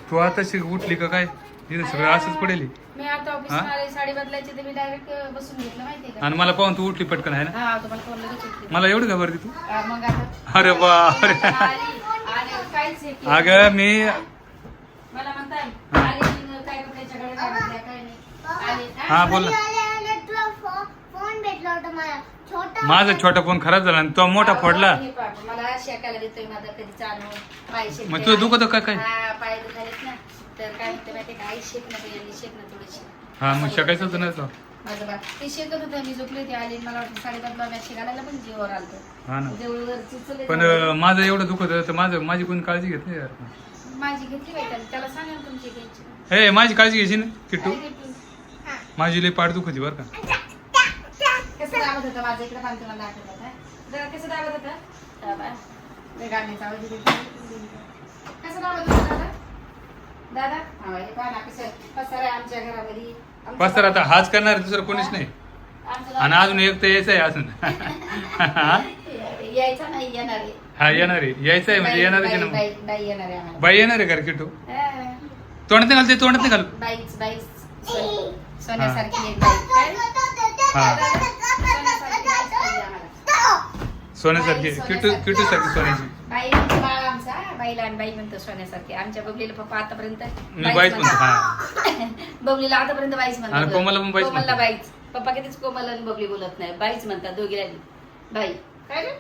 तू आताशी उठली का काय? इथं सगळं असंच पडेल. मी आता ऑफिस आले, साडी बदलायची तर मी डायरेक्ट बसून घेतलं माहितीये का? आणि मला पाहून तू उठली पटकन आहे ना? हा तुम्हाला फोन लगेच उठली. मला एवढी घाबरती तू? मग आता अरे बापरे. आली आणि काहीच हे केलं. अगं मी मला म्हणताय आली काय कपड्याच्या गड्या घातल्या काय नाही आली. हा बोल ना. फोन भेटला होता मला छोटा. माझा छोटा फोन खराब झाला आणि तो मोठा फोडला. हे पाहा, मला शेकायला देतोय माझा कधी चालू पाय शेकते. मग तुझं दुखत काय काय? हा पाय दुखायलेत ना, तर काय म्हणते माहिती का, आई शेक ना पाहिजे, शेक ना थोडीशी. हा मग शकायचं होतं ना तो. माझं बा ते शेकत होतं, मी झोपली होती, आली मला वाटतं साडी बदला मॅच घालायला पण जीवावर आलतं. हा ना. देऊळवरची चले पण माझं एवढं दुखत होतं तर माझी कोणी काळजी घेत नाही यार. माझी घेतली बाई त्याला सांगा ना तुमची घ्यायची. हे माझी काळजी घ्यायची ना किट्टू. काय घेतली? माझी लई पाठ दुखती बरं का. कसं दाबत होतं माझं इकडे बांधतो मला दाखवत होता जरा कसं दाबत होतं दाबा ते गाण्याचा आवाज येतो. कसं दाबत होतं दादा दादा हा हे पहा ना कसं पसार आहे आमच्या घरामध्ये. पास्तर आता हाच करणार दुसरं कोणीच नाही. आणि अजून एक तर यायचं आहे अजून. यायचा नाही येणार आहे. हा येणार आहे, यायचं आहे म्हणजे येणार आहे ना. बाई येणार आहे आम्हाला. बाई येणार आहे का रे किट्टू? हा. तोंडात नाही घालते, तोंडात नाही घाल. बाईच बाईच सोन्यासारखी एक बाई काय? हा सोन्यासारखी बाईच पाहिजे आम्हाला. सोन्यासारखी किट्टू, किट्टू सारखी सोन्याची. बाई म्हणजे बाळ आमचा बाईला आणि बाई म्हणतो सोन्यासारखी. आमच्या बबलीला पप्पा आतापर्यंत मी बाईच म्हणतो. हा बबलीला आतापर्यंत बाईच आणि म्हणतात. कोमलला पण बाईच कोमलला म्हणतात. बाईच. पप्पा कधीच कोमल आणि बबली बोलत नाही, बाईच म्हणतात दोघीला बाई. काय रे?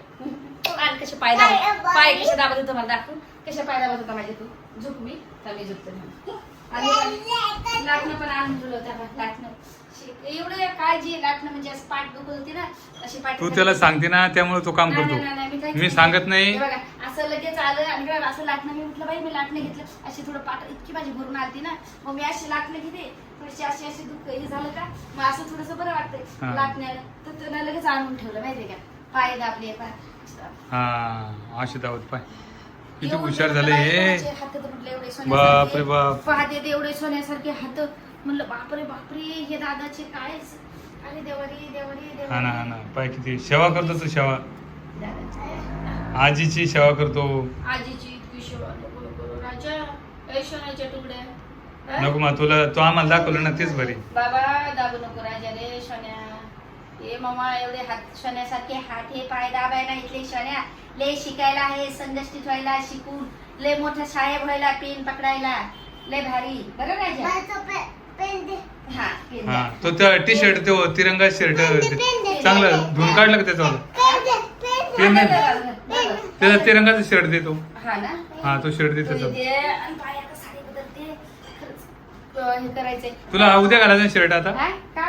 आणि कसे पाय दाबत, पाय कसे दाबत होतं मला दाखव. कशा पाय दाबत होता माझे तू? झोप मी तर मी झोपते. आणि लाटणं पण आणून दिलं होतं लाटणं. एवढं काळजी लाटणं म्हणजे असं पाठ दुखत होती ना अशी पाठ. तू त्याला सांगते ना त्यामुळे तो काम करतो. मी सांगत नाही. बघा असं लगेच आलं आणि काय असं लाटणं मी म्हटलं बाई मी लाटणं घेतलं अशी थोडं पाठ इतकी माझी भरून आलती ना मग मी अशी लाटणं घेते थोडीशी अशी अशी दुःख हे झालं का मग असं थोडंसं बरं वाटतंय लाटण्याला तर त्याला लगेच आणून ठेवलं माहितीये का पाय दाबले पाय. हा अशी दावत पाय किती हुशार झाले हे. हात म्हटलं एवढे बापरे बाप. पाहते ते एवढे सोन्यासारखे हात म्हणलं बापरे बापरे हे दादाचे काय अरे देवरी देवरी हा ना हा ना पाय किती सेवा करतो तू. सेवा देवरी आजीची सेवा करतो. आजीची इतकी सेवा नको करू राजा ए सोन्याच्या तुकड्या. नको मा तुला तो आम्हाला दाखवलं ना तेच बरे. बाबा दाबू नको राजा रे सोन्या. हे मामा एवढे हात सोन्यासारखे हात हे पाय दाबायला इथले सोन्या लय शिकायला आहे संघटित व्हायला शिकून लय मोठा साहेब व्हायला पेन पकडायला लय भारी बरं राजा. हा पेन हा द्या. तो त्या टी शर्ट तो तिरंगा शर्ट चांगलं धुवून काढलं का त्याचा पेन नाही त्याचा तिरंगाचा शर्ट देतो. हा ना हा तो शर्ट देतो तो त्याचा. इथे आणि पायाला साडी बदलते खरंच हे करायचंय. तुला उद्या घालायचं शर्ट आता. हा? का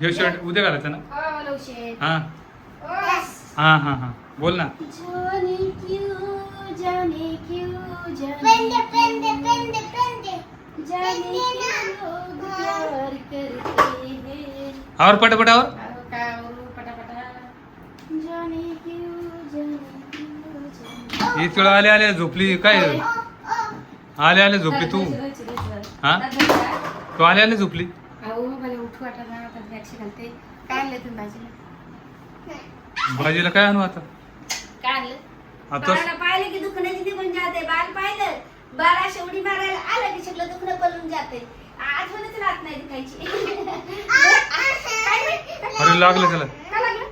हे शर्ट उद्या घालायचं ना. हो मला उशीर. हा ओस. हा हा हा बोल ना. जाने क्यों जाने क्यों जाने जाने क्यों लोग प्यार करते हैं. और पटापटावर आओ का औरू पटापटा जाने क्यों ही तुला आले आले झोपली काय आले आले झोपली तू. हा तू आले आले झोपली. अहो मला उठू वाटत नाही आता वॅक्सी घालते. काय आणलं तुम्ही भाजीला? भाजीला काय आणू आता. काय आणलं? आता बाळाला पाहिलं की दुखण्याची निघून जाते. बाळ पाहिलं बाळा शेवटी मारायला आलं की सगळं दुखणं पळून जाते. आठवणच राहत नाही दुखायची. अरे लागलं त्याला. काय लागलं?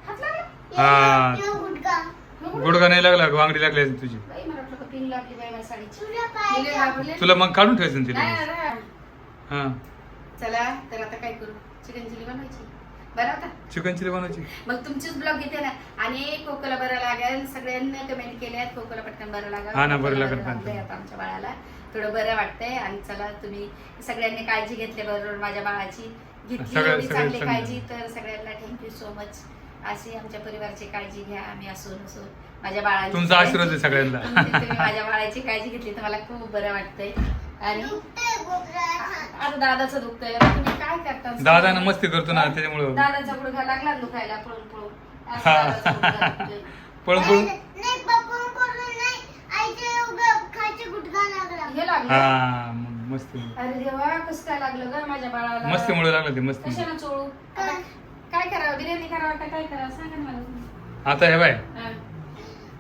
हात लागला? हा गुडघा नाही लागला वांगडी लागली असेल तुझी. बाई मला वाटलं का पिन लागली बाई माझ्या साडीची. मी लय घाबरले. तुला मग काढून ठेवायचं ना नाही, तिला. नाही. हा चला तर आता काय करू चिकन चिली बनवायची बरं आता चिकन चिली बनवायची. मग तुमचीच ब्लॉग येते ना आणि कोकोला बरं लागेल. सगळ्यांनी कमेंट केल्यात कोकोला पटकन बरं लागेल. हा ना, बरं कोकोला लागेल. वाटतंय आता आमच्या बाळाला थोडं बरं वाटतंय. आणि चला तुम्ही सगळ्यांनी काळजी घेतल्याबरोबर माझ्या बाळाची घेतली सगळ्या- एवढी चांगली सगळ्या- काळजी तर सगळ्यांना थँक्यू सो मच. अशी आमच्या परिवाराची काळजी घ्या. आम्ही असो नसो माझ्या बाळाची तुमचा आशीर्वाद आहे सगळ्यांना. तुम्ही माझ्या बाळाची काळजी घेतली तर मला खूप बरं वाटतंय. आणि आता दादाचं दुखतंय तुम्ही काय करता. दादा मस्ती करतो ना त्याच्यामुळं दादाचा गुडघा लागला दुखायला पळून पळून असं हा. दादाचा गुडघा दुखतोय. पळून पळून हे लागलं हा मग मस्ती अरे देवा कसं काय लागलं ग माझ्या बाळाला. मस्तीमुळे लागलं ते मस्ती. कशाला चोळू आता काय करावं बिर्याणी करावं का काय करावं सांगा ना मला तुम्ही. आता हे बाय हा.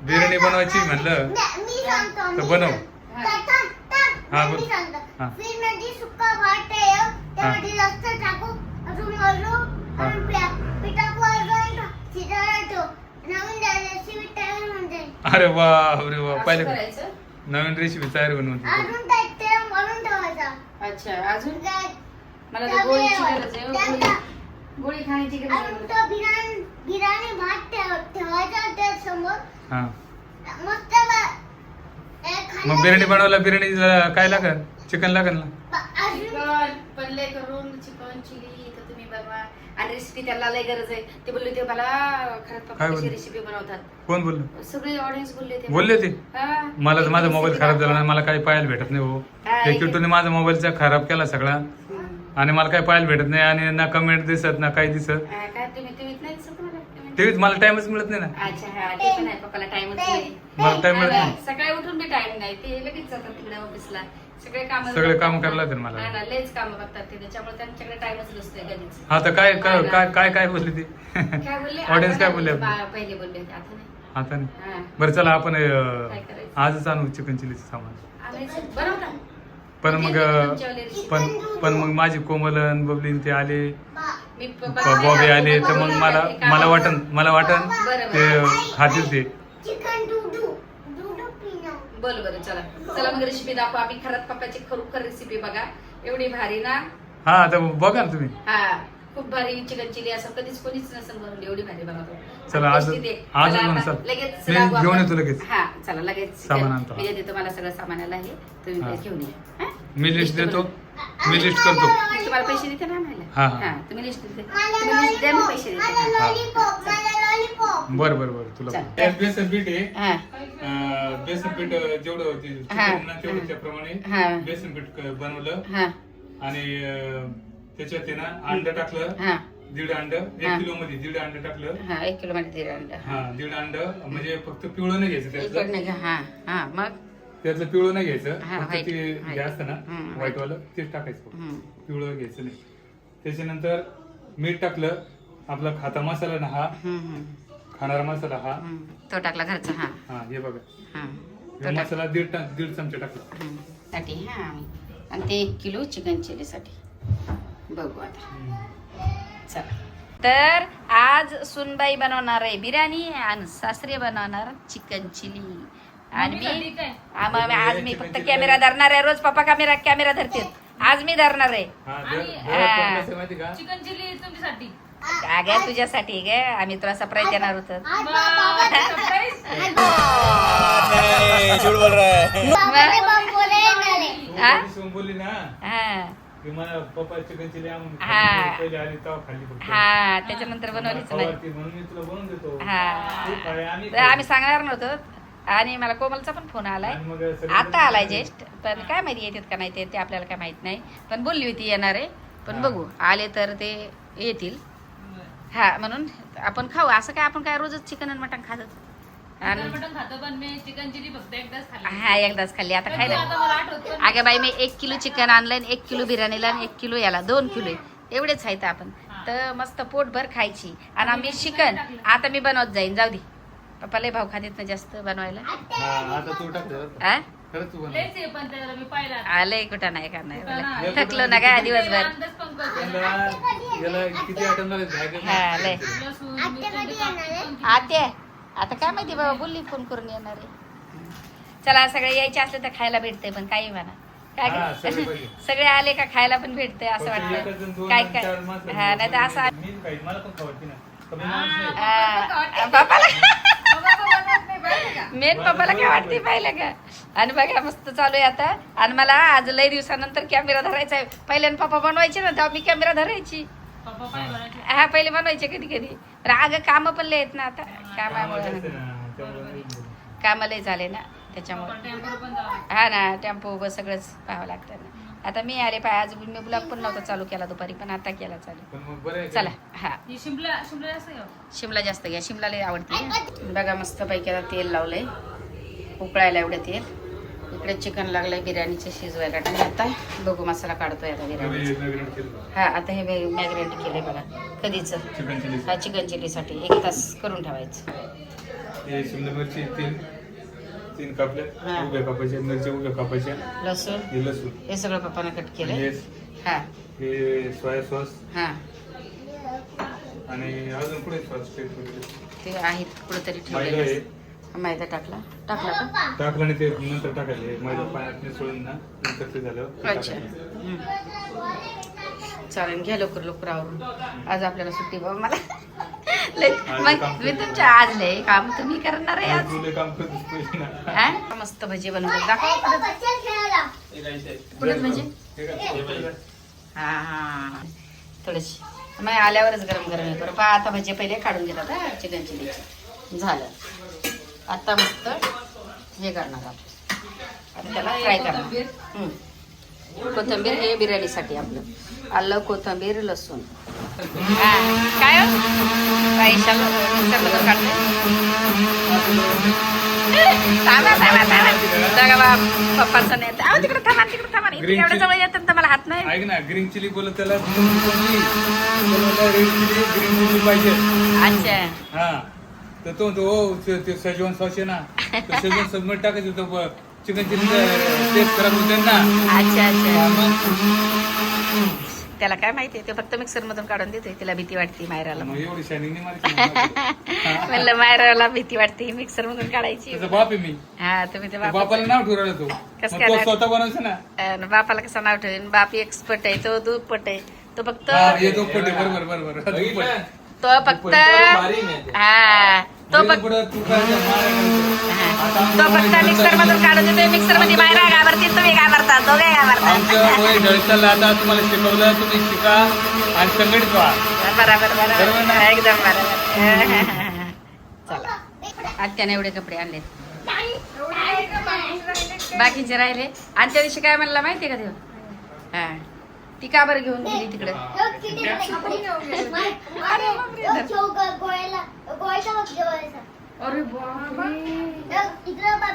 बिर्याणी बनवायची म्हणलं तर बनव. हा. हा, मी बोल. हा. सांगतो फिर मध्ये सुका भात आहे त्यामध्ये जास्त टाकू अजून हा. पिठाକୁ अजून शिजायला ठेव नवीन रेसिपी तयार होऊन जाईल अरे वा अरे वा असं पहिले करायचं. नवीन रेसिपी तयार बनवून अजून त्यात ते वरून ठेवायचा अच्छा अजून त्यात मला तर गोळीची गरज आहे हो, गोळी खाण्याची गरज अजून आहे. तो बिर्याणी भात ठेवायचा त्या समोर हा मस्त मग बिर्याणी बनवायला बिर्याणी काय लागेल चिकन लागेल ना चिकन पल्ले करून चिकन चिली तर तुम्ही बनवा आणि रेसिपी त्याला लय गरज आहे ते बोलले ते मला खरंच पप्पा काय कशी बोलले? रेसिपी बनवतात कोण बोललं सगळे ऑडियन्स बोलले ते बोलले ते हा. मला तर माझा एक मोबाईल recipe खराब झाला दाखवा. नाही मला काही पाहायला भेटत नाही हो हा, त्या एक- किटूने माझा मोबाईलचा खराब केला सगळा हम्म. आणि मला काही पाहायला भेटत नाही आणि ना कमेंट दिसत ना काही दिसत काय तुम्ही नाही दिसत मला टीव्हीत मला टाइमच मिळत नाही ना अच्छा हा ते पण आहे पप्पाला टाइमच नाही मला टाइम मिळत नाही सकाळी उठून बी टाइम नाही ते लगेच जातात तिकडे ऑफिसला सगळे काम सगळे कामं करायला लागतील मला. लयच काम बघतात ते त्याच्यामुळे त्यांच्याकडे टाइमच नसतोय कधीच हा तर काय काय काय काय बोलली ती काय बोलले ऑडियन्स काय आता बोलले नाही, आपले? पहिले बोलले होते, आता नाही आता नाही हा. बरं चला आपण काय करायचं? आजच आणू चिकन चिलीचं सामान आणायचं. बनवता पण मग पण मग माझी कोमलन बबलीन ते आले मी बॉबी आले तर मग मला वाटन ते खातील ते चिकन दूध पिणं बरं चला चला मग रेसिपी दाखवा आम्ही खरंच पप्पाची खरोखर रेसिपी बघा एवढी भारी ना हा आता बघा ना तुम्ही हा खूप भारी चिकन चिली असं कधीच कोणीच नसेल बनवली एवढी भारी बनवतो चला, आज- आणि tasty ते. आज चला बनवू, आता चल. लगेच मी लागू घेऊन आपण. येतो लगेच. हा चला लगेच सामान आणतो. मी देते तुम्हाला सगळं सामानाला हे तुम्ही हा. लगेच घेऊन या हा? मी लिस्ट देतो मी लिस्ट करतो मी तुम्हाला पैसे देते ना आणायला हा. हा तुम्ही लिस्ट देते तुम्ही लिस्ट द्या मी पैसे देते मला हा. लॉलीपॉप बर बर बर तुला चल. बेसन पीठ आहे हा बेसन पीठ जेवढं होते हा. चिकन ना तेवढं त्याप्रमाणे हा. बेसन पीठ बनवलं हा आणि त्याच्यात आहे ना अंड टाकलं हा 1.5 अंड 1 हा. किलो मध्ये 1.5 अंड टाकलं हा 1 किलो मध्ये दीड अंडा हा 1.5 अंड म्हणजे फक्त पिवळं नाही घ्यायचं इकडनं त्यातलं घ्या हा हा मग त्यातलं पिवळं नाही घ्यायचं हा, फक्त white, ते white. जे असतं ना हम्म, व्हाईट वालं तेच टाकायचं फक्त. हम्म. पिवळं घ्यायचं नाही त्याच्यानंतर मीठ टाकलं आपला खाता मसाला ना हा हम्म. खाणारा मसाला हा तो टाकला घरचा हा हा हे बघा हा हे तो टाक मसाला दीड चमचा टाकला साठी हा आणि ते 1 किलो चिकन चिलीसाठी बघू आता चला तर आज सुनबाई बनवणार आहे बिर्याणी आणि सासरे बनवणार चिकन चिली आणि आज मी फक्त कॅमेरा धरणार आहे रोज पप्पा कॅमेरा धरते आज मी धरणार आहे माहिती का चिकन चिली तुमच्यासाठी अगं तुझ्यासाठी ग आम्ही तुला सरप्राईज देणार होतो बाबाने बॉम्ब बोलायला हा? बोलली ना हा की मला पप्पा चिकन चिली आणून हा. पहिले आली तेव्हा खाल्ली फक्त. हा त्याच्यानंतर बनवलीच नाही आवडती म्हणून मी तुला बनवून देतो हा खूप आहे, आम्ही तर आम्ही सांगणार नव्हतो आणि मला कोमलचा पण फोन आलाय आणि मग सगळे आता आलाय ज्येष्ठ पण काय माहिती येतात का नाही ते आपल्याला काय माहित नाही पण बोलली होती येणार आहे पण हा. बघू आले तर ते येतील हा म्हणून आपण खाऊ असं काय आपण काय रोजच चिकन आणि मटण खातच आणि मटण खातो पण मी चिकन चिली फक्त एकदाच खाल्ली हा एकदाच खाल्ली आता पण खायला आता मला आठवत पण अगं बाई मी 1 किलो चिकन आणलंय 1 किलो बिर्याणीला आणि 1 किलो याला 2 किलो आहे. एवढेच आहेत आपण तर मस्त पोटभर खायची आणि आम्ही चिकन आता मी बनवत जाईन जाऊ दे पप्पा लय भाव खातेत ना जास्त बनवायला हा, आता तू टाक जरा. आ? खरंच तू बनव. लयच आहे पण त्याला मी पाहिला आलंय कुठं नाही का नाही कुठं मला. नाही. थकलो ना काय दिवसभर अंदाज पण करतो याला किती आयटम लागले भाजी हा लय लसूण आत्या मिरची, कधी येणार आहे? कापून आते आता काय माहिती बाबा बोलली फोन करून येणार आहे चला सगळे यायचे असले तर खायला भेटते पण काही म्हणा काय हा, ग? सगळे पाहिजे. सगळे आले का खायला पण भेटते असं फक्त एकच जण, वाटतं दोन काय जण, काय चार माणसं. हा नाही तर असं मी काही मला पण खावायची ना कमी माणूस नाही. बापाला पप्पा बनवत नाही पाहिजे का? मेन पप्पाला काय वाटते पाहिलं का आणि बघा मस्त चालू आहे आता आणि मला आज लय दिवसानंतर कॅमेरा धरायचा आहे पहिल्यानं पप्पा बनवायचे ना तेव्हा मी कॅमेरा धरायची पप्पा पाय बनायचे. हा पहिले बनवायचे कधी कधी राग काम पण लय आहेत ना आता कामाला कामामुळे जास्त ना, त्यामुळे नाही बोलत. काम लय झाले ना त्याच्यामुळे पप्पा टेम्पोवर पण जावं. हा ना टेम्पो बस सगळंच पाहावं लागतं ना आता मी आले पाय आज मी ब्लॉग पण नव्हता चालू केला दुपारी पण आता केला चालू पण मग बरं आहे का? चला हा ही शिमला शिमला जास्त घ्यावं. शिमला जास्त घ्या शिमला लय आवडते ना. बघा मस्त पैकी आता तेल लावलंय उकळायला एवढं तेल इकडे चिकन लागलंय बिर्याणीचे शिजवायला आणि आता बघू मसाला काढतोय आता बिर्याणीचा नवीन नवीन केलं. हा आता हे मॅग्रेट केलंय बघा कधीच चिकन चिली हा चिकन चिलीसाठी 1 तास करून ठेवायचं हे शिमला मिरची तेल 3 कापल्या हा. उभ्या कापायच्या, मिरच्या उभ्या कापायच्या, लसूण हे लसूण, हे सगळं पप्पाने कट केलंय. हे हा हे सोया सॉस हा आणि अजून पुढे सॉस ते आहेत कुठेतरी मैदा ठेवलेलं. आहे. मैदा टाकला का? टाकलं आणि ते नंतर टाकायचे मैदा पाण्यात मिसळून ना नंतर ते झालं ते अच्छा टाकायचं. चालेल, घ्या लवकर लवकर आवरून. आज आपल्याला सुट्टी बाबा मला. मग मी तुमच्या आज लय काम तुम्ही करणार आहे आज. तुला काम करत असतोय ना. हा? मस्त भजी बनवलं दाखव कुठे म्हणजे. हा हा थोडीशी मग आल्यावरच गरम गरम हे करू. पहा आता भजी पहिले काढून घेतात हा चिकन चिलीचे. झालं आता मस्त हे करणार आपण. आता त्याला फ्राय करणार. कोथिंबीर हे बिर्याणीसाठी आपलं. आलं कोथिंबीर लसूण. हा काय हो? काय मिक्सरमधून काढते. पप्पाचं नाही अहो तिकडे थांबा तिकडे थांबा. इथे एवढ्या जवळ येतात तर मला हात नाही. ऐक ना ग्रीन चिली बोलत त्याला रेड चिली ग्रीन चिली पाहिजे. अच्छा हा तर तो ते शेजवान सॉस आहे ना तो शेजवान सॉस मध्ये टाकायचं तो चिकन चिली टेस्ट खराब होते ना. अच्छा अच्छा मग त्याला काय माहितीये ते फक्त मिक्सर मधून काढून देते. तिला भीती वाटते मायराला. एवढी शायनिंग नाही मारायची. म्हणलं मायराला भीती वाटते मिक्सर मधून काढायची. त्याचा बाप आहे मी. हा तुम्ही ते बापाला नाव ठेवला तो कसं मग काय तो नाव? स्वतः बनवायचं ना. बापाला कसं नाव ठेवेन. बाप एक्सपर्ट आहे तो दुप्पट आहे. तो फक्त हा हे दुप्पट आहे. बरोबर बरोबर दुप्पट. तो फक्त हा तो फक्त तू काय तो फक्त मिक्सर मधून काढून देतोय. मिक्सर मध्ये मायरा घाबरते तुम्ही घाबरता दोघे घाबरता. आमचं वय ढळचाल आता तुम्हाला शिकवलं तुम्ही शिका आणि संघटित व्हा. बरोबर बरोबर बरोबर ना? एकदम बरोबर. चला आत्याने एवढे कपडे आणलेत. बाकीचे राहिले. आणि त्या दिवशी काय म्हणला माहितीये का तेव्हा. हा ती का बरं घेऊन गेली तिकडे. अरे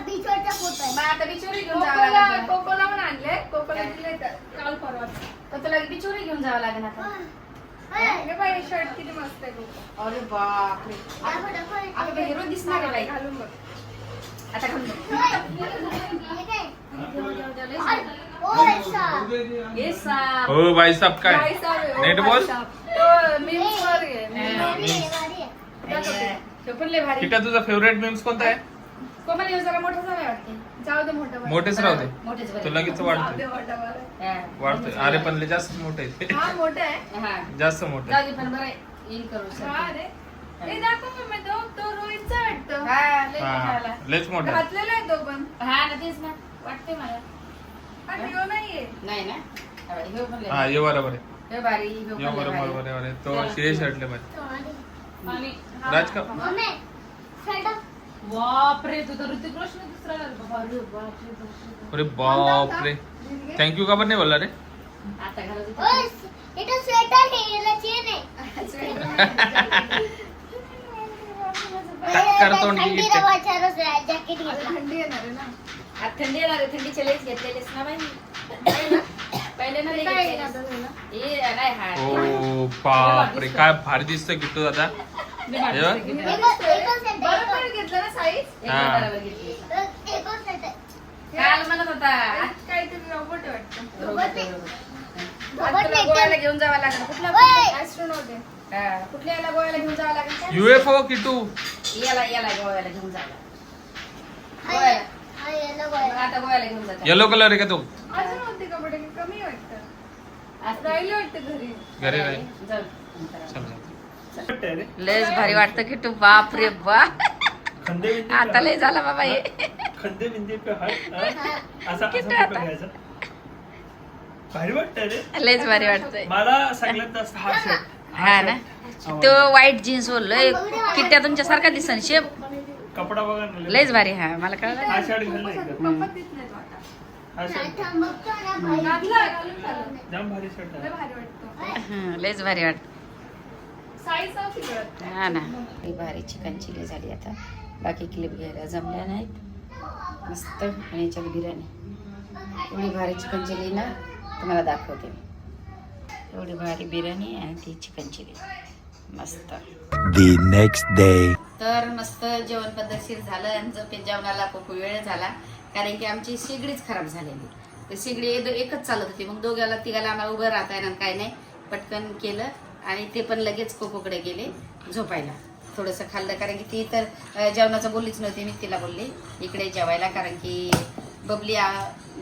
बीचवरचा फोटो आहे. आता बिचोरी घेऊन जावं लागेल. कोकोला पण आणले. कोकोला दिले काल परवा. तर तुला बिचोरी घेऊन जावं लागेल आता. हे बाई शर्ट किती मस्त आहे कोको. अरे बापरे आता हिरो दिसणार आहे बाई. घालून बघ. आता घालून बघ. हे साप. हो भाई साहब काय बाई साहेब आहे. नेट बोल. तो memes वर आहे. हे पण लय भारी. किटा तुझा फेवरेट मीम्स कोणता आहे. कोमल हे जरा मोठं झालंय वाटते. जाऊ दे मोठं बरं. मोठेच राहू दे मोठेच बरे. तो लगेच जाऊ दे वाढतोय मोठं बरं. वाढतोय. अरे पण लय जास्त मोठे आहे. हा मोठं आहे. हा जास्त मोठे जाऊ दे पण बरं येईल करू हा शकतो. रे. हे दाखव मम्मी तो रोहितचा वाटतं. हा लय हा मोठा आला. लयच मोठा आहे. घातलेला आहे तो पण. हा ना तेच ना वाटते मला. आणि ह्यो नाहीये. नाही ना हा बाई, हे पण लय हा ये बरोबर आहे. हे भारी हे पण ये लय बरोबर भारी. बरोबर आहे. तो शे शर्टले पाहिजे आणि राज का. बापरे तू तर ऋतिक रोशन दुसरा अरे बापरे. अरे बाप रे थँक्यू का पण नाही बोलला रे. आता घालू स्वेटर है याला चेन आहे. टक्कर तोंड की थंडी रवाचा जॅकेट आता थंडी येणार आहे ना. आज थंडी येणार आहे. थंडीचे लेस घेतलेलेस ना बाई. पहिले ना काय आहे घेतलेलेस. आता तुला? हे नाही हा ओ बाप रे काय भारी दिसतोय किट्टू दादा. मी भारी जेव्हा? घेतलेलं. बरोबर घेतलं ना साईज. एकदम बरोबर घेतली. काल म्हणत होता काहीतरी रोबोट आहे वाटतं. आज तुला गोव्याला घेऊन जावं लागेल. कुठला ऍस्ट्रोनॉट आहे. हा, कुठल्या याला गोव्याला घेऊन जावं लागेल का? युएफओ किट्टू. याला गोव्याला घेऊन जावं लागेल. मग आता गोव्याला घेऊन जातात. येलो कलर आहे का तो. अजून होते कपडे की कमी वाटतं. आज राहिले वाटतं घरी. घरी राहील. जाऊ. चल लयच भारी वाटतं की तू बाप रे बाप. आता लय झाला बाबा हे. खंदे बिंदे पे हात असा किती असा आता? घ्यायचा भारी वाटतंय रे. लयच भारी वाटतंय. मला सगळ्यात जास्त हा शर्ट हा ना तो व्हाईट जीन्स बोललोय किट्या तुमच्या सारखा दिसन शेप. कपडा बघा ना लय. लयच भारी. हा मला कळलं. हा शर्ट घालला एकदा. पप्पा देत नाहीत आता. हा शर्ट घातला घालून चालू. जाम भारी शर्ट लय आहे. भारी वाटतो. हं, लयच भारी वाटत. साईज नव्हती कळत. हा ना लय भारी चिकन चिली झाली. आता बाकी क्लिप घ्यायला जमल्या नाहीत. मस्त आणि याच्यात बिर्याणी एवढी भारी चिकन चिली ना तुम्हाला दाखवते मी. एवढी भारी बिर्याणी आणि ती चिकन चिली. मस्त. The next day. तर मस्त जेवण पद्धतशीर झालं आणि जेवणाला खूप वेळ झाला कारण की आमची शेगडीच खराब झालेली. तर शेगडी एकच चालत होती. मग दोघाला तिघाला आम्हाला उभं राहता येणार काय नाही. पटकन केलं आणि ते पण लगेच कोकोकडे गेले झोपायला. थोडंसं खाल्लं कारण की ती तर जेवणाचं बोललीच नव्हती. मी तिला बोलली इकडे जेवायला कारण की बबली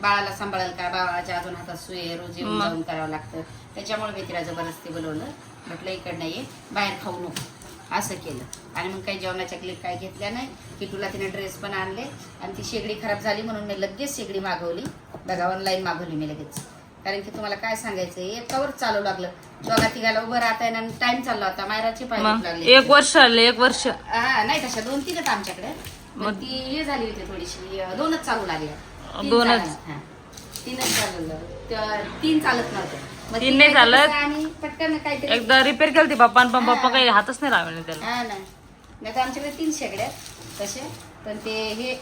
बाळाला सांभाळेल का, बाळाच्या अजून हातात सुये रोज येऊन जाऊन करावं लागतं. त्याच्यामुळे मी तिला जबरदस्ती बोलवलं. म्हटलं इकडनं ये, बाहेर खाऊ नको, असं केलं. आणि मग काही जेवणाच्या क्लिप काय घेतल्या नाही. किटूला तिने ड्रेस पण आणले आणि ती शेगडी खराब झाली म्हणून मी लगेच शेगडी मागवली. बघा ऑनलाईन मागवली मी लगेच. कारण की तुम्हाला काय सांगायचं, एकावर चालू लागलं. दोघा तिघाला उभं राहता येणार. टाइम चालला होता. मायराचे पाय लागले. 1 वर्ष आले. 1 वर्ष हा नाही तशा 2-3च आमच्याकडे. मग ती हे झाली होती थोडीशी. 2च चालू लागल्या. 3च चालवलं. 3 चालत नव्हते. मग 3 नाही चालत. आणि पटकन काहीतरी एकदा रिपेअर केली पप्पा पण पप्पा काही हातच नाही लावले त्याला. हा ना. नाही तर आमच्याकडे 3 शेगड्या तसे. पण ते हे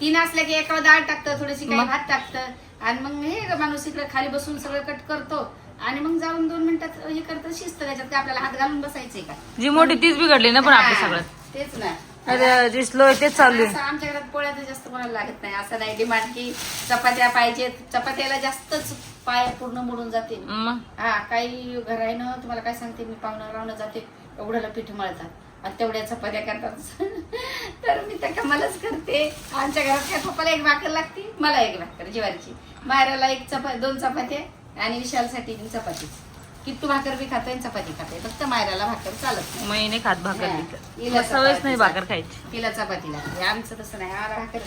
3 असल्या की एका डाळ टाकतं, थोडीशी काही भात टाकतं आणि मग हे माणूस इकडे खाली बसून सगळं कट करतो आणि मग जाऊन 2 मिनिटात हे करतं शिजतं. त्याच्यात काय आपल्याला हात घालून बसायचंय का. जी मोठी तीच बिघडली ना पण आपल्या हा, सगळ्यात. तेच ना. अरे जी स्लो आहे तेच चालू आहे. असं आमच्या घरात पोळ्या तर जास्त कोणाला लागत नाही. असं नाही डिमांड की चपात्या पाहिजेत. चपात्याला जास्तच पाय पूर्ण मोडून जाते. मग हा काही घर आहे ना, तुम्हाला काय सांगते मी, पाहुणं रावणं जाते एवढ्याला पीठ मळतात आणि तेवढ्या चपात्या करतात. तर मी त्या कमालच करते. आमच्या घरात काय पप्पाला 1 भाकर लागते, मला 1 भाकर ज्वारीची, मायराला 2 चपात्या आणि विशालसाठी 1 चपाती. किट्टू भाकर बी खातोय चपाती खातोय. फक्त मायराला भाकर चालत नाही. महिने खात भाकर हा. बिकर. हिला सवयच नाही चपाती भाकर खायची. तिला चपाती लागते. आमचं तसं नाही. आम्हाला भाकर,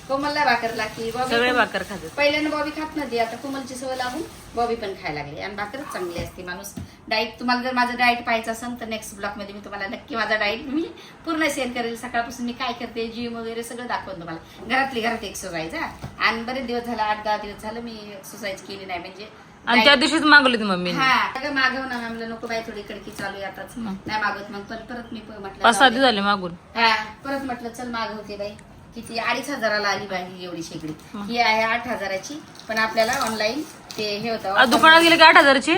कोमलला भाकर लागते. सगळे भाकर खातात. पहिल्यानं बॉबी खात नव्हती. आता कोमलची सवय लागून बॉबी पण खायला लागली. आणि भाकरच चांगली असते. माणूस डाएट, तुम्हाला जर माझं डाएट पाहायचं असेल तर नेक्स्ट ब्लॉग मध्ये मी तुम्हाला नक्की माझा डाएट मी पूर्ण शेअर करेल. सकाळपासून मी काय करते, जिम वगैरे सगळं दाखवून तुम्हाला. घरात एक्सरसाइज. आणि बरेच दिवस झाला, 8-10 दिवस झालं मी एक्सरसाइज केली नाही. म्हणजे आणि त्या दिवशीच मागवली होती मम्मी. हा सगळं मागव ना. म्हणलं नको बाई, थोडी कडकी चालू आहे आताच नाही मागवत. मग परत मी म्हटलं 5-6 दिवस झाले मागून. हा परत म्हटलं चल मागवते बाई. किती 2,500 आली बाई एवढी शेगडी. ही आहे 8,000ची. पण आपल्याला ऑनलाईन ते हे होतं दुकानात गेले की 8,000ची.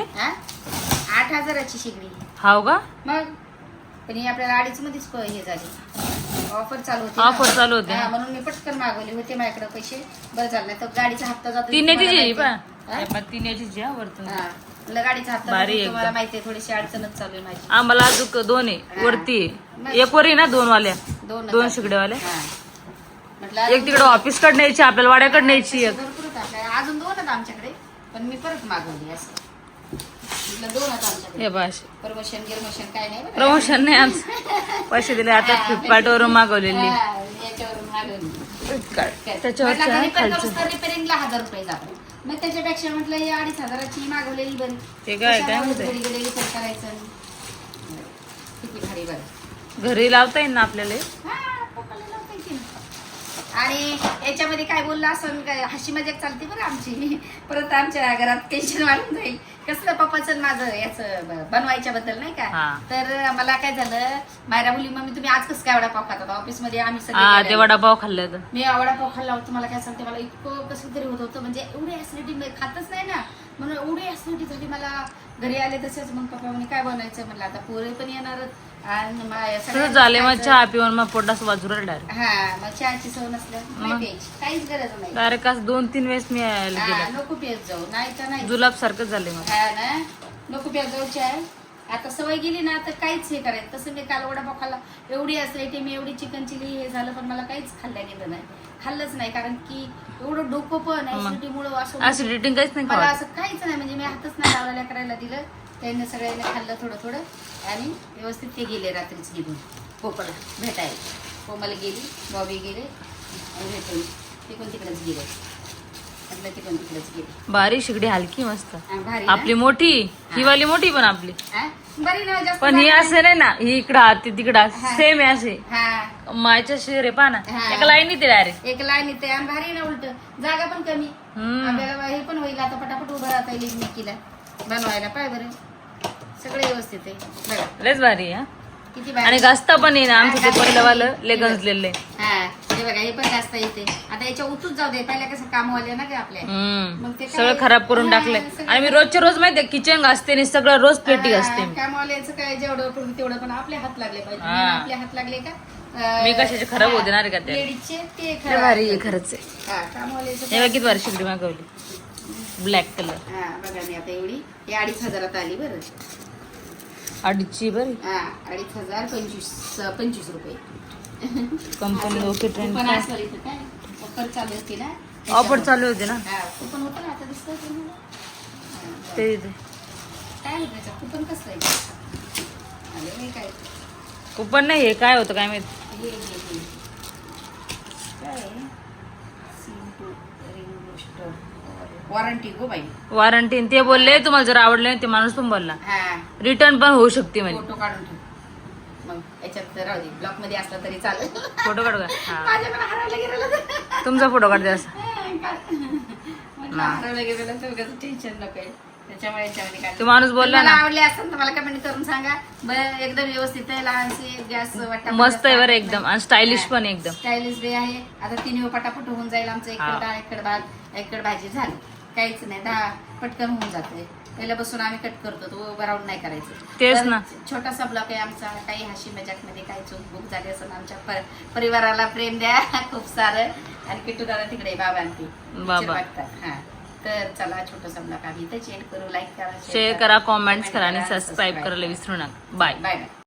8,000ची शेगडी. हाव का. मग पण ही आपल्याला 2.5 मध्येच हे झाली. ऑफर चालू होती. ऑफर चालू होते. म्हणून मी पटकन मागवली. होते माझ्याकडे पैसे. बरं झालं नाही तर गाडीचा हप्ता जातो. 3 याची वरतून. गाडीचा हप्ता भारी जातो. तुम्हाला एकदम. माहितीये थोडीशी अडचणच चालू आहे माझी. आम्हाला अजून 2 आहे वरती. 1 वर आहे ना 2 वाल्या. 2 शेगड्यावाल्या. म्हटलं एक तिकडे ऑफिस कडे न्यायची, आपल्याला वाड्याकडे न्यायची. भरपूर होतं आपल्याला. अजून 2 आहेत आमच्याकडे. पण मी परत मागवली असं. म्हटलं 2 आहेत आमच्याकडे. हे बाश प्रमोशन गिरमोशन काय नाही बरं. प्रमोशन नाही आमचं. पैसे दिले आता फ्लिपकार्ट वरून मागवलेली. याच्यावरून मागवली. त्याच्यावर खालचं रिपेअरिंगला 1,000 रुपये जातात. मग त्याच्यापेक्षा म्हटलं या 2,500ची मागवलेली बरी. ते काय म्हणते रिपेअर करायचं. किती भारी बरं. घरी लावता येईल ना आपल्याला. हा, पप्पाला लावता येते ना. आणि याच्यामध्ये काय बोललं असं काय हशी मजाक चालते बरं आमची. परत आमच्या घरात टेन्शन वाढून जाईल. कसलं पप्पाचं माझं याचं बनवायच्या बद्दल नाही का. तर मला काय झालं, मायरा बोलली मम्मी तुम्ही आज कसं काय वडापाव खातात ऑफिस मध्ये. आम्ही ते सगळे वडापाव खाल्ले तर मी वडापाव खाल्ला होता. मला काय सांगते, मला इतकं कसं तरी होत होतं. म्हणजे एवढी ऍसिडिटी खातच नाही ना, म्हणून एवढी ऍसिडिटी झाली मला. घरी आले तसेच मग पप्पा म्हणे काय बनायचं. म्हणलं आता पोरे पण येणार आणि झाले. मग चहा पिऊन मग पोटास बाजूला डायरेक्ट. हा मग चहाची सवय नसल्या काहीच गरज नाही. डायरेक्ट 2-3 वेळेस मी गेले. नको पियत जाऊ. नाही तर नाही जुलाब सारखंच झाले मग. हा ना, नको पियत जाऊ चहा. आता सवय गेली ना तर काहीच हे करायचं. तसं मी काल वडापाव खाल्ला. एवढी असायची मी, एवढी चिकन चिली हे झालं पण मला काहीच खाल्ल्या गेलं नाही. खाल्लंच नाही कारण की एवढं डोकं पण ऍसिडिटीमुळे असं ऍसिडिटी काहीच नाही मला असं काहीच नाही. म्हणजे मी हातच नाही लावलेल्या करायला दिलं. त्यांनी सगळ्यांनी खाल्लं थोडं थोडं आणि व्यवस्थित ते गेले रात्रीच निघून कोकला भेटायला. कोमल गेली, बॉबी गेले आणि भेटून तिकडून तिकडेच गेले. म्हटलं तिकडून तिकडेच गेले. बारीक शेगडी हलकी मस्त. भारी ना? आपली मोठी, ही वाली मोठी पण आपली. हा? बरी ना, जास्त पण ही असे नाही ना, ही इकडं ती तिकडं सेम आहे असे. हा मायच्या शेर आहे पहा ना. हा. एका लाईन ते डायरेक्ट. एक लाईन येते आणि भारी ना. उलट जागा पण कमी. आपल्याला हे पण होईल. आता पटापट उभं राहता येईल एकमेकीला बनवायला. पाय बरं सगळं व्यवस्थित आहे बघा. लयच भारी आहे. किती आणि भारी. घासता पण आहे ना. आमचं ते पहिलं वालं ले गंजलेलं आहे. हा हे बघा हे पण जास्त येते आता याच्या उतूच जाऊ दे पहिल्या कसं कामवाले ना ग आपल्या मग ते काय- सगळं खराब करून हा, टाकलंय सगळं- आणि मी रोजच्या रोज माहितीये किचन घासते आणि सगळं रोज पेटी घासते मी. कामवाल्याचं काय जेवढं पडतं तेवढं पण आपले हात लागले पाहिजे हा. मेन आपले हात लागले का मी कशाचे खराब होते ना रे का ते लेडीजचे ते लय खराब भारी आहे खरंच आहे. हा, कामवाल्याचं हे बघ किती भारी शिकडी मागवली ब्लॅक कलर हा बघा मी आता एवढी हे 2,500 आली बरं 250 बरी हा 2,500 25 रुपये कंपनी ओके ट्रेंड पण असं इथं काय ऑफर चालू असते ना ऑफर चालू होते ना हा कुपन होतं ना आता दिसतं तुम्हाला हा, ते इथे. काय होतं त्याचं कुपन कसं आहे अरे हे काय कुपन नाही हे काय होतं काय माहित हे काय वॉरंटी गो बाई वॉरंटी ते बोलले तुम्हाला जर आवडलं नाही ते माणूस पण बोलला हा रिटर्न पण होऊ शकते म्हणजे फोटो काढून ठेव मग याच्यात तर राहू दे ब्लॉक मध्ये असला तरी चालेल फोटो काढू का हा माझ्याकडे हरवलं गेलेलं तुमचा फोटो काढते असं म्हटलं हरवलं गेलेलं तर उगाच टेन्शन नको आहे त्याच्यामुळे याच्यामध्ये काय तो माणूस बोलला मला ना आवडले असेल तर मला कमेंट करून सांगा बरं एकदम व्यवस्थित आहे लहानशी गॅस वाटा मस्त आहे बरं एकदम आणि स्टायलिश पण आहे एकदम स्टायलिश बे आहे आता तिन्ही पटापट होऊन जाईल आमचं हा. एकड डाळ एकड भात एकड भाजी झाली काहीच नाही पटकन होऊन जाते पहिला बसून आम्ही कट करतो तो उभं राहून नाही करायचं तेच तर ना. छोटासा ब्लॉक आहे आमचा काही हशी मजाक मध्ये काही चूक भूक झाली असेल आमच्या परिवाराला प्रेम द्या खूप सारं आणि किट्टू दादा तिकडे बाबा आणते बाबा. हा तर चला छोटासा ब्लॉक आम्ही इथे चेंज करू लाईक करा शेअर करा कॉमेंट्स करा आणि सबस्क्राईब करायला विसरू नका बाय बाय बाय